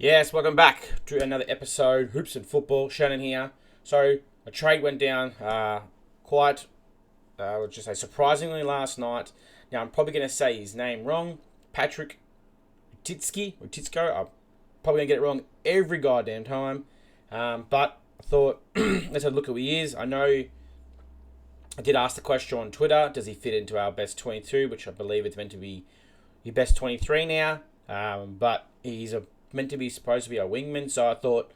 Yes, welcome back to another episode, Hoops and Football. Shannon here. So, a trade went down quite, let's just say, surprisingly last night. Now, I'm probably going to say his name wrong. Patrick Retschko. I'm probably going to get it wrong every goddamn time. But I thought, let's have a look at who he is. I know I did ask the question on Twitter, does he fit into our best 22, which I believe it's meant to be your best 23 now. But he's meant to be supposed to be a wingman, so I thought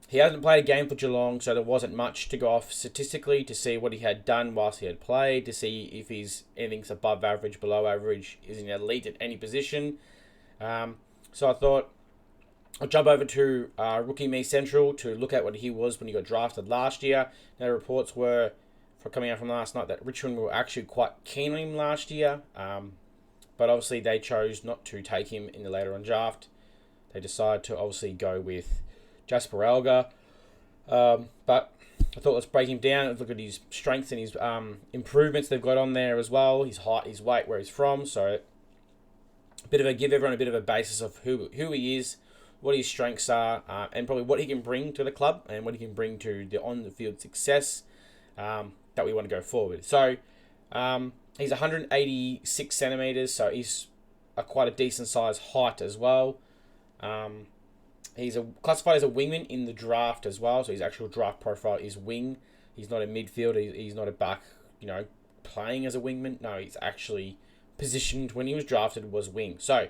he hasn't played a game for Geelong, so there wasn't much to go off statistically to see what he had done whilst he had played, to see if he's anything's above average, below average, is he an elite at any position. So I thought I'll jump over to Rookie Me Central to look at what he was when he got drafted last year. Now, the reports were coming out from last night that Richmond were actually quite keen on him last year, but obviously they chose not to take him in the later on draft. They decided to obviously go with Jasper Alga. But I thought let's break him down, look at his strengths and his improvements they've got on there as well. His height, his weight, where he's from. So give everyone a bit of a basis of who he is, what his strengths are, and probably what he can bring to the club and what he can bring to the on-the-field success that we want to go forward. So he's 186 centimetres, so he's quite a decent size height as well. He's classified as a wingman in the draft as well, so his actual draft profile is wing. He's not a midfield, he's not a back, playing as a wingman. No, he's actually positioned when he was drafted was wing. So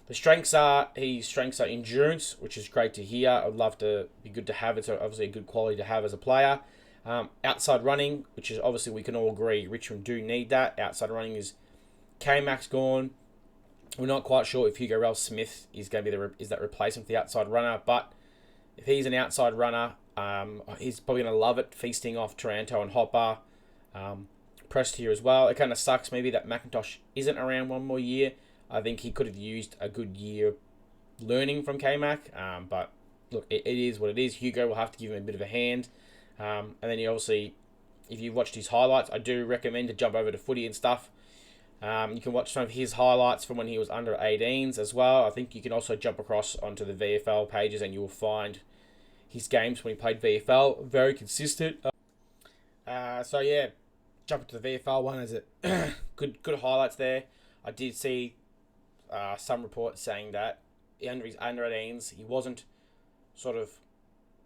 his strengths are endurance, which is great to hear. I'd love to be good to have. It's obviously a good quality to have as a player. Outside running, which is obviously we can all agree Richmond do need that. Outside running is K-Mac's gone. We're not quite sure if Hugo Ralph-Smith is going to be that replacement for the outside runner, but if he's an outside runner, he's probably going to love it, feasting off Taranto and Hopper. Pressed here as well. It kind of sucks maybe that McIntosh isn't around one more year. I think he could have used a good year learning from K-Mac, but look, it is what it is. Hugo will have to give him a bit of a hand. And then you obviously, if you've watched his highlights, I do recommend to jump over to footy and stuff. You can watch some of his highlights from when he was under 18s as well. I think you can also jump across onto the VFL pages and you will find his games when he played VFL. Very consistent. Jump into the VFL one as a good highlights there. I did see some reports saying that under his under 18s, he wasn't sort of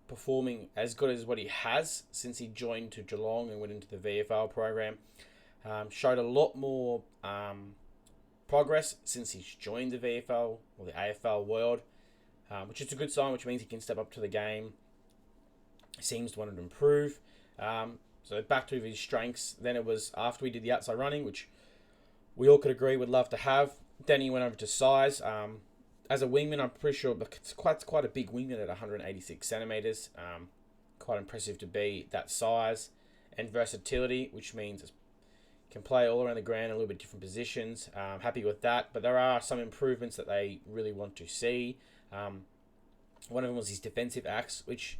performing as good as what he has since he joined to Geelong and went into the VFL program. Showed a lot more progress since he's joined the VFL or the AFL world, which is a good sign, which means he can step up to the game. He seems to want to improve. So back to his strengths. Then it was after we did the outside running, which we all could agree would love to have. Then he went over to size. As a wingman, I'm pretty sure it's quite a big wingman at 186 centimetres. Quite impressive to be that size. And versatility, which means can play all around the ground in a little bit different positions. Happy with that, but there are some improvements that they really want to see. One of them was his defensive acts, which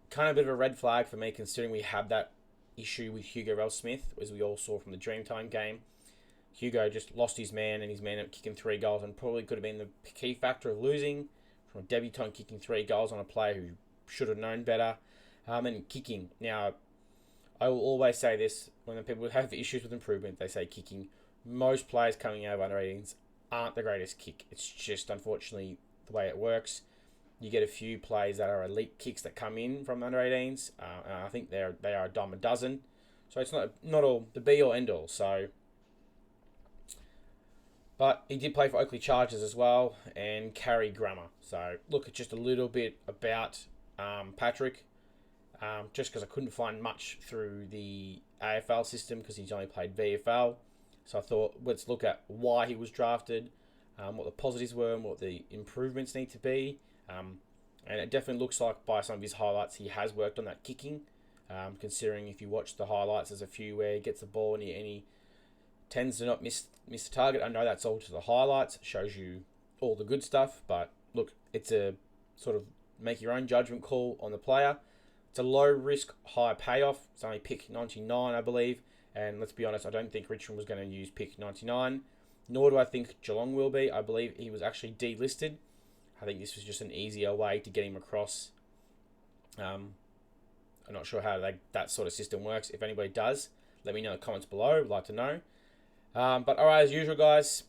kind of a bit of a red flag for me, considering we have that issue with Hugo Ralph-Smith, as we all saw from the Dreamtime game. Hugo just lost his man, and his man up kicking 3 goals, and probably could have been the key factor of losing from a debutant kicking 3 goals on a player who should have known better. And kicking. Now, I will always say this, when people have issues with improvement, they say kicking. Most players coming out of under 18s aren't the greatest kick. It's just, unfortunately, the way it works. You get a few players that are elite kicks that come in from under 18s, and I think they are a dime a dozen. So it's not all the be all end all. So, but he did play for Oakley Chargers as well and Carry Grammar. So look, it's just a little bit about Patrick. Just because I couldn't find much through the AFL system because he's only played VFL. So I thought, let's look at why he was drafted, what the positives were and what the improvements need to be. And it definitely looks like by some of his highlights he has worked on that kicking. Considering if you watch the highlights, there's a few where he gets the ball and he tends to not miss the target. I know that's all to the highlights. It shows you all the good stuff. But look, it's a sort of make your own judgment call on the player. It's a low risk, high payoff. It's only pick 99, I believe. And let's be honest, I don't think Richmond was going to use pick 99. Nor do I think Geelong will be. I believe he was actually delisted. I think this was just an easier way to get him across. I'm not sure how that sort of system works. If anybody does, let me know in the comments below. I'd like to know. But alright, as usual, guys,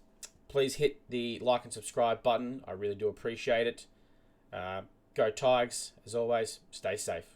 please hit the like and subscribe button. I really do appreciate it. Go Tigers, as always. Stay safe.